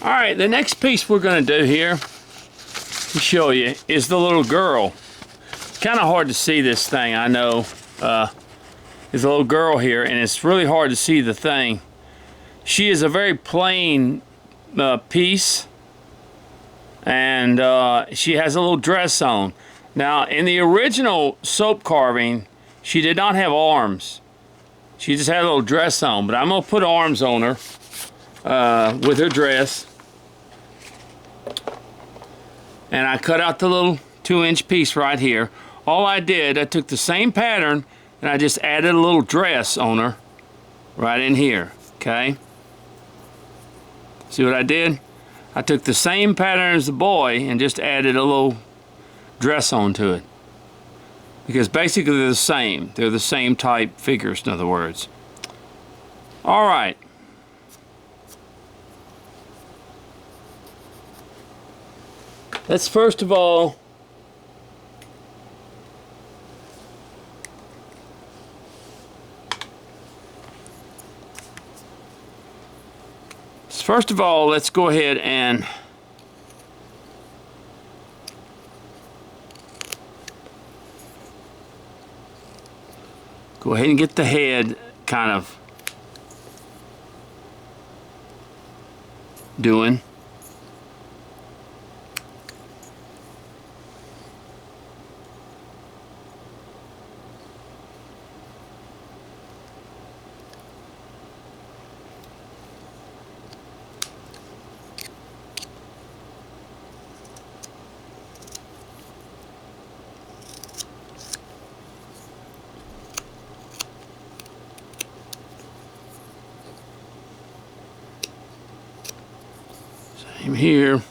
Alright, the next piece we're going to do here to show you is the little girl. Kind of hard to see this thing, I know. There's a little girl here, and it's really hard to see the thing. She is a very plain piece, and she has a little dress on. Now, in the original soap carving, she did not have arms. She just had a little dress on, but I'm going to put arms on her with her dress. And I cut out the little 2-inch piece right here. All I did, I took the same pattern and I just added a little dress on her right in here, okay? See what I did? I took the same pattern as the boy and just added a little dress onto it. Because basically they're the same. They're the same type figures, in other words. All right. Let's first of all let's go ahead and get the head kind of doing. Same here.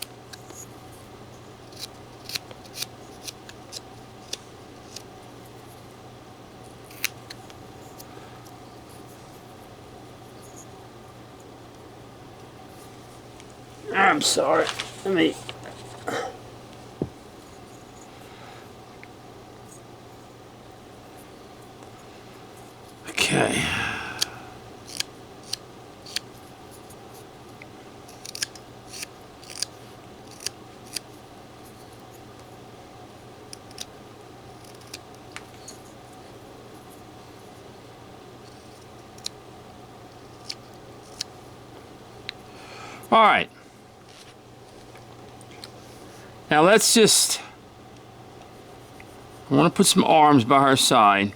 I'm sorry. Let me. Okay. All right. Now let's just, I want to put some arms by her side.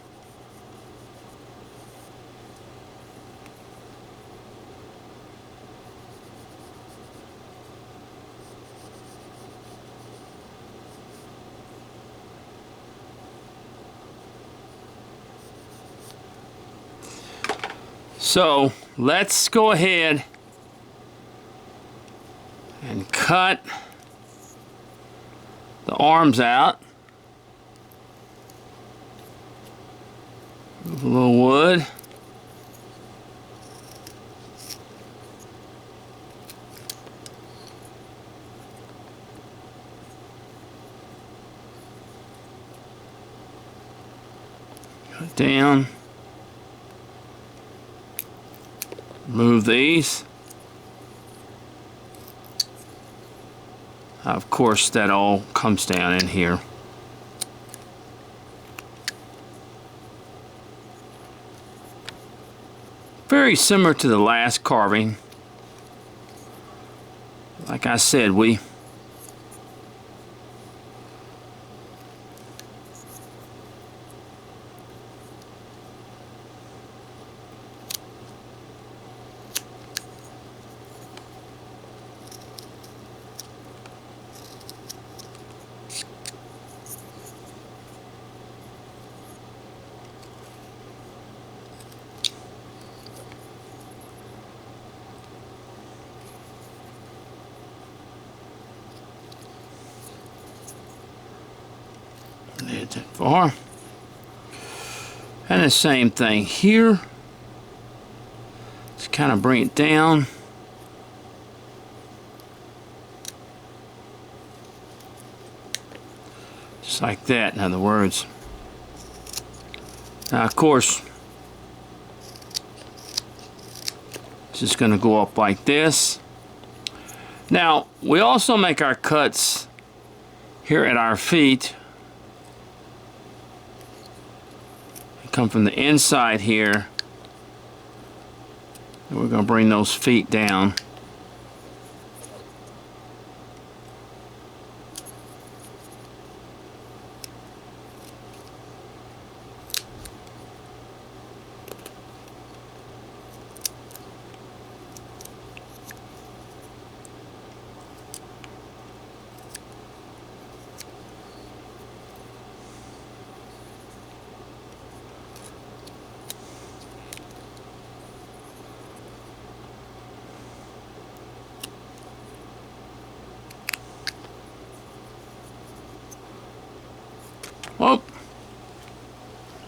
So let's go ahead and cut the arms out. Move a little wood. Cut down. Move these. Of course, that all comes down in here. Very similar to the last carving. Like I said, we did that far. And the same thing here. Just kind of bring it down. Just like that, in other words. Now, of course, it's just going to go up like this. Now, we also make our cuts here at our feet. We come from the inside here. And we're going to bring those feet down. Oh,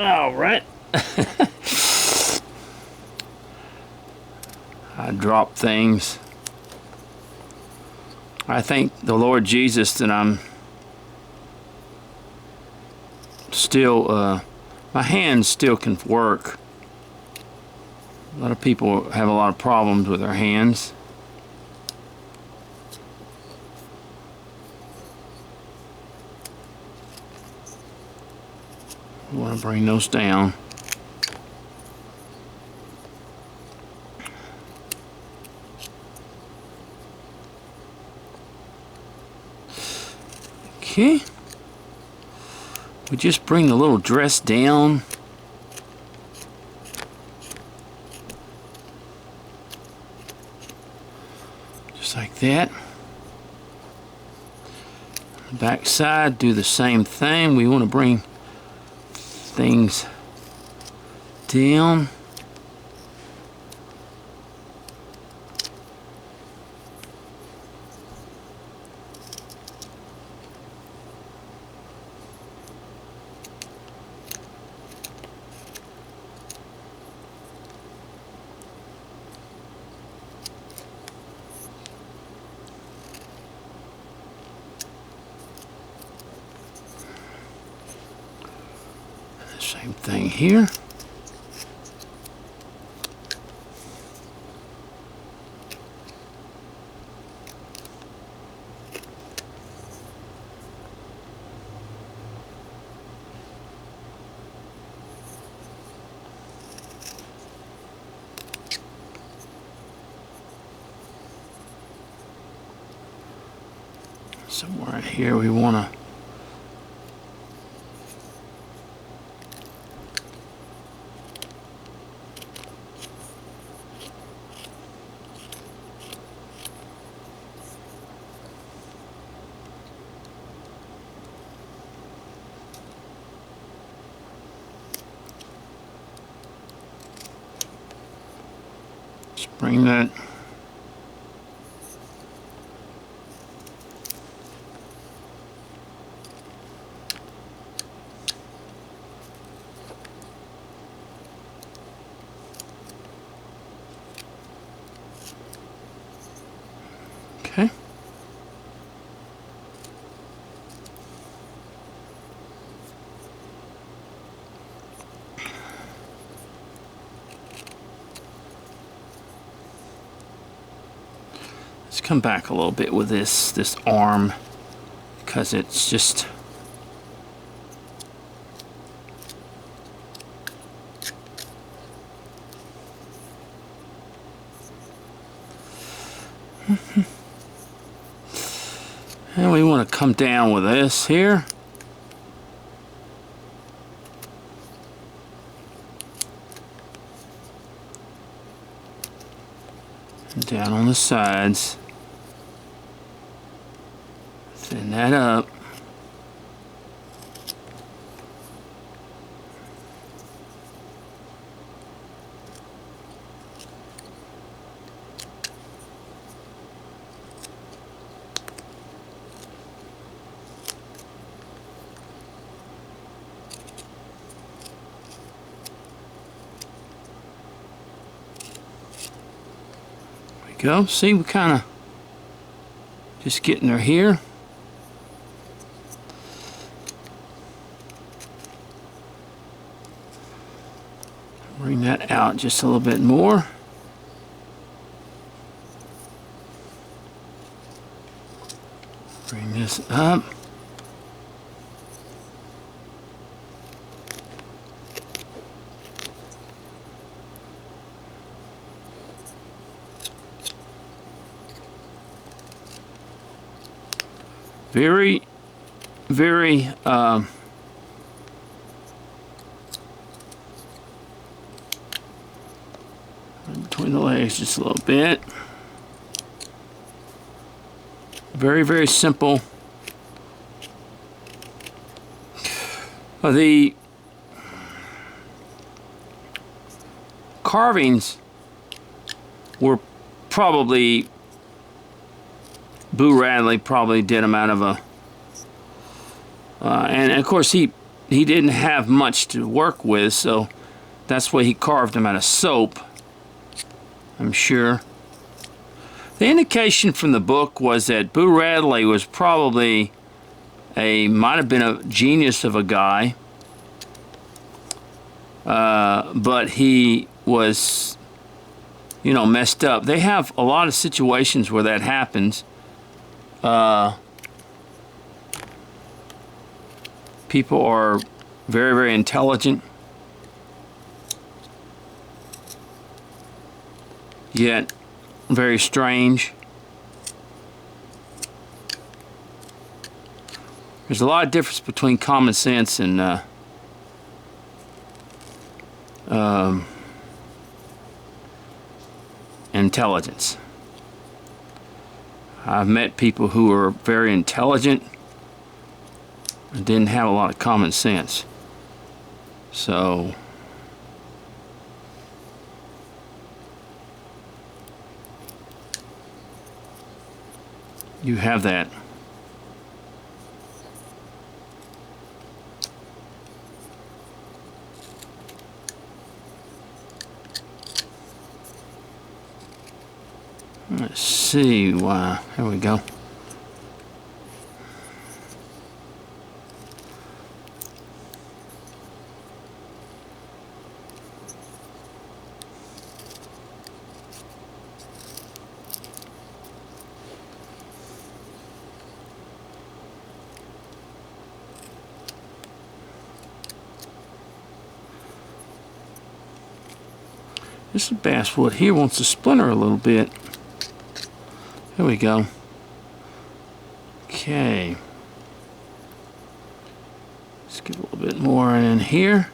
all right. I drop things. I thank the Lord Jesus that I'm still, my hands still can work. A lot of people have a lot of problems with their hands. I want to bring those down. Okay. We just bring the little dress down. Just like that. Back side, do the same thing. We want to bring things down. Same thing here. Somewhere here we want to bring that okay. Let's come back a little bit with this arm, because it's just and we want to come down with this here. And down on the sides. Thin that up. Go. See, we kind of just getting her here. Bring that out just a little bit more. Bring this up. Very, very between the legs just a little bit. Very, very simple. The carvings were probably, Boo Radley probably did them out of a, and of course he didn't have much to work with, so that's why he carved them out of soap, I'm sure. The indication from the book was that Boo Radley was probably might have been a genius of a guy, but he was, you know, messed up. They have a lot of situations where that happens. People are very, very intelligent, yet very strange. There's a lot of difference between common sense and intelligence. I've met people who are very intelligent and didn't have a lot of common sense. So you have that. Let's see why. There we go. This basswood here wants to splinter a little bit. There we go. Okay. Let's get a little bit more in here.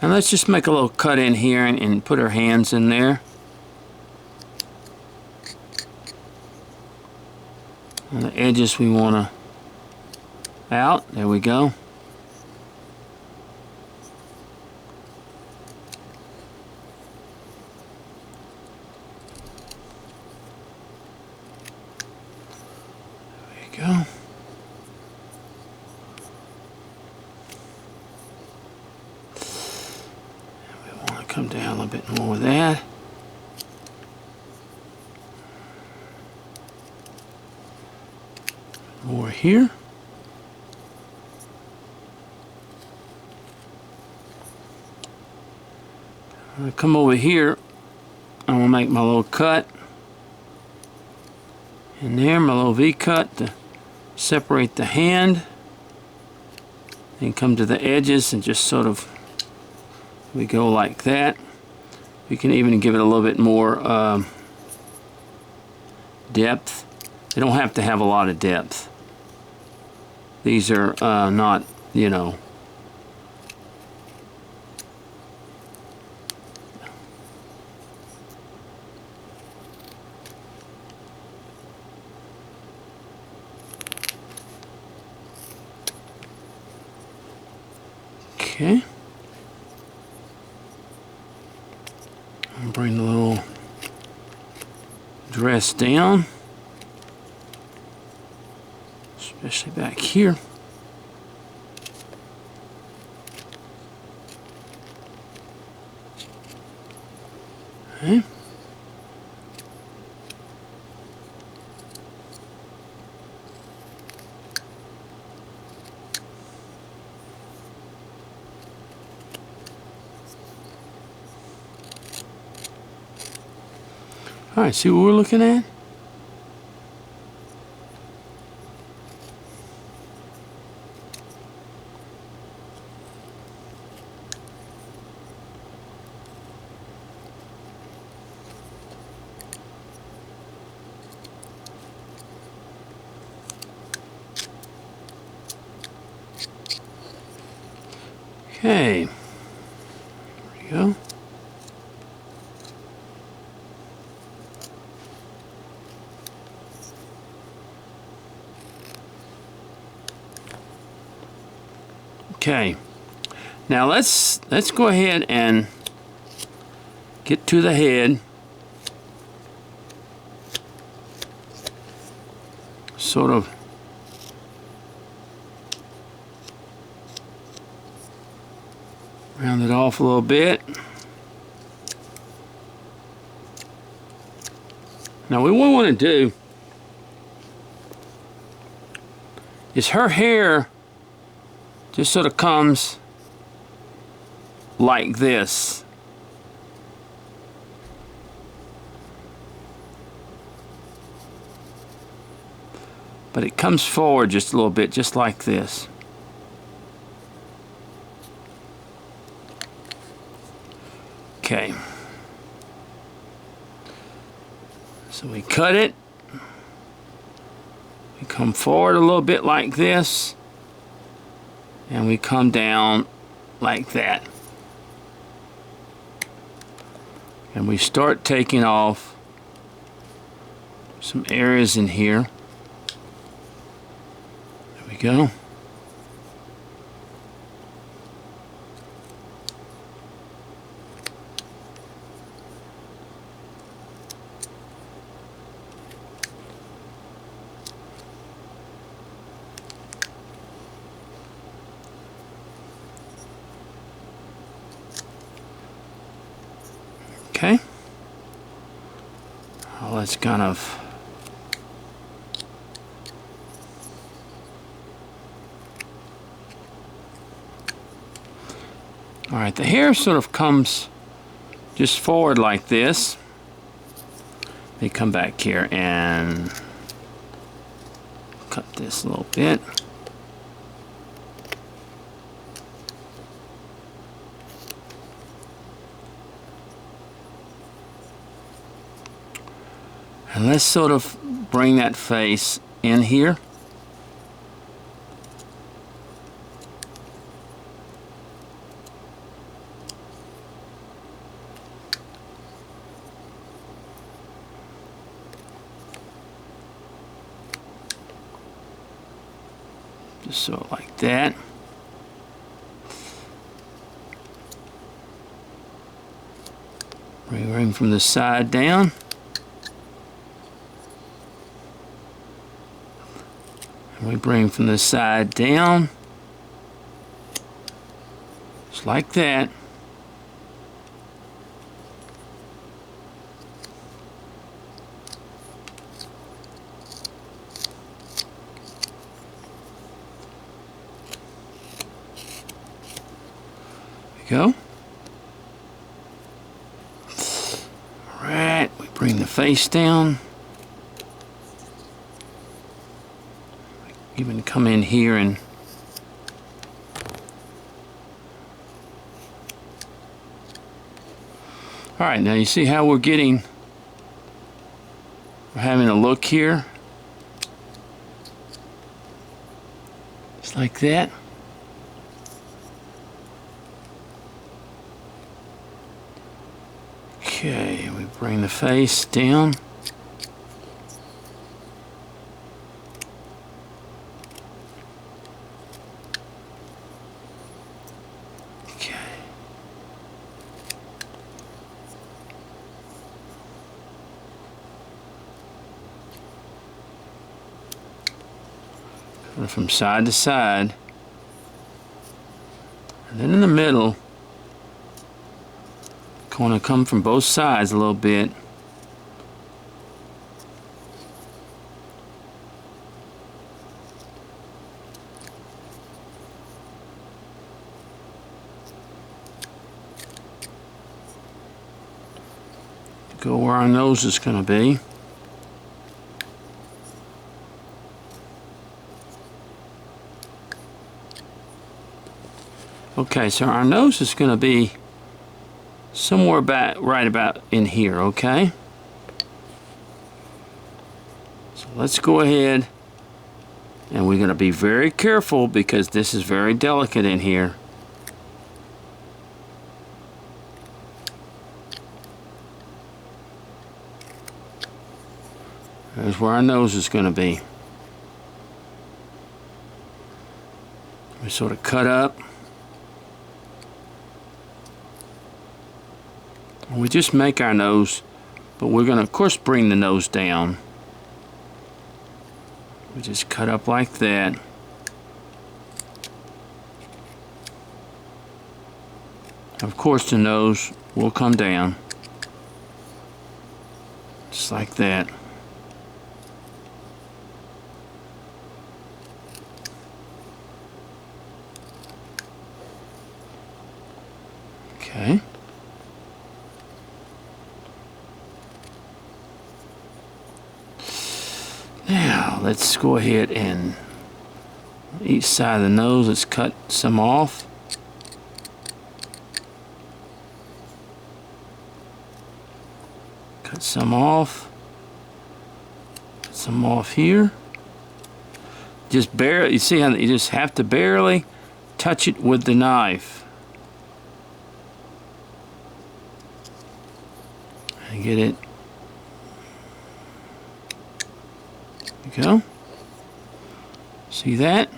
And let's just make a little cut in here and put our hands in there. On the edges we want to out. There we go. Go. We want to come down a little bit more with that. More here. I'm going to come over here. I'm going to make my little cut. In there, my little V cut to separate the hand, and come to the edges and just sort of, we go like that. We can even give it a little bit more depth. They don't have to have a lot of depth. These are not, you know, okay. I'll bring the little dress down, especially back here. Okay. All right, see what we're looking at? Okay. There we go. Okay. Now let's go ahead and get to the head. Sort of round it off a little bit. Now what we want to do is her hair just sort of comes like this. But it comes forward just a little bit, just like this. Okay. So we cut it. We come forward a little bit like this. And we come down like that. And we start taking off some areas in here. There we go. Okay. Well, let's kind of all right, the hair sort of comes just forward like this. Let me come back here and cut this a little bit. And let's sort of bring that face in here. Just sort of like that. Bring from the side down. And we bring from the side down. Just like that. Go. All right, we bring the face down. Even come in here and all right, now you see how we're having a look here. Just like that. Okay, we bring the face down. Okay. From side to side. And then in the middle, going to come from both sides a little bit. Go where our nose is going to be. Okay, so our nose is going to be somewhere right about in here, okay? So let's go ahead, and we're going to be very careful because this is very delicate in here. There's where our nose is going to be. We sort of cut up. We just make our nose, but we're going to, of course, bring the nose down. We just cut up like that. Of course, the nose will come down. Just like that. Okay. Now, let's go ahead and each side of the nose, let's cut some off. Cut some off. Cut some off here. Just barely, you see how you just have to barely touch it with the knife. And get it. There you go. See that?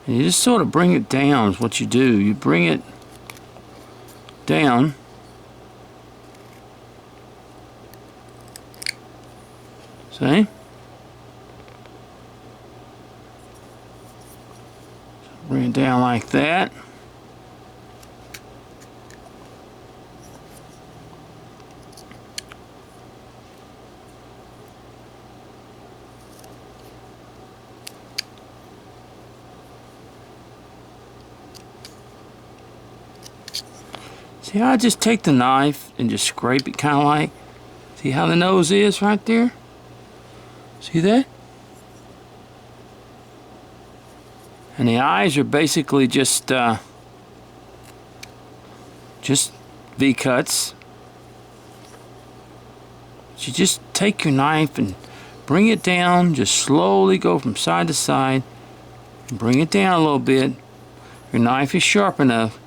And you just sort of bring it down is what you do. You bring it down. See? Bring it down like that. See how I just take the knife and just scrape it kind of like, see how the nose is right there? See that? And the eyes are basically just V-cuts. You just take your knife and bring it down, just slowly go from side to side, and bring it down a little bit. Your knife is sharp enough.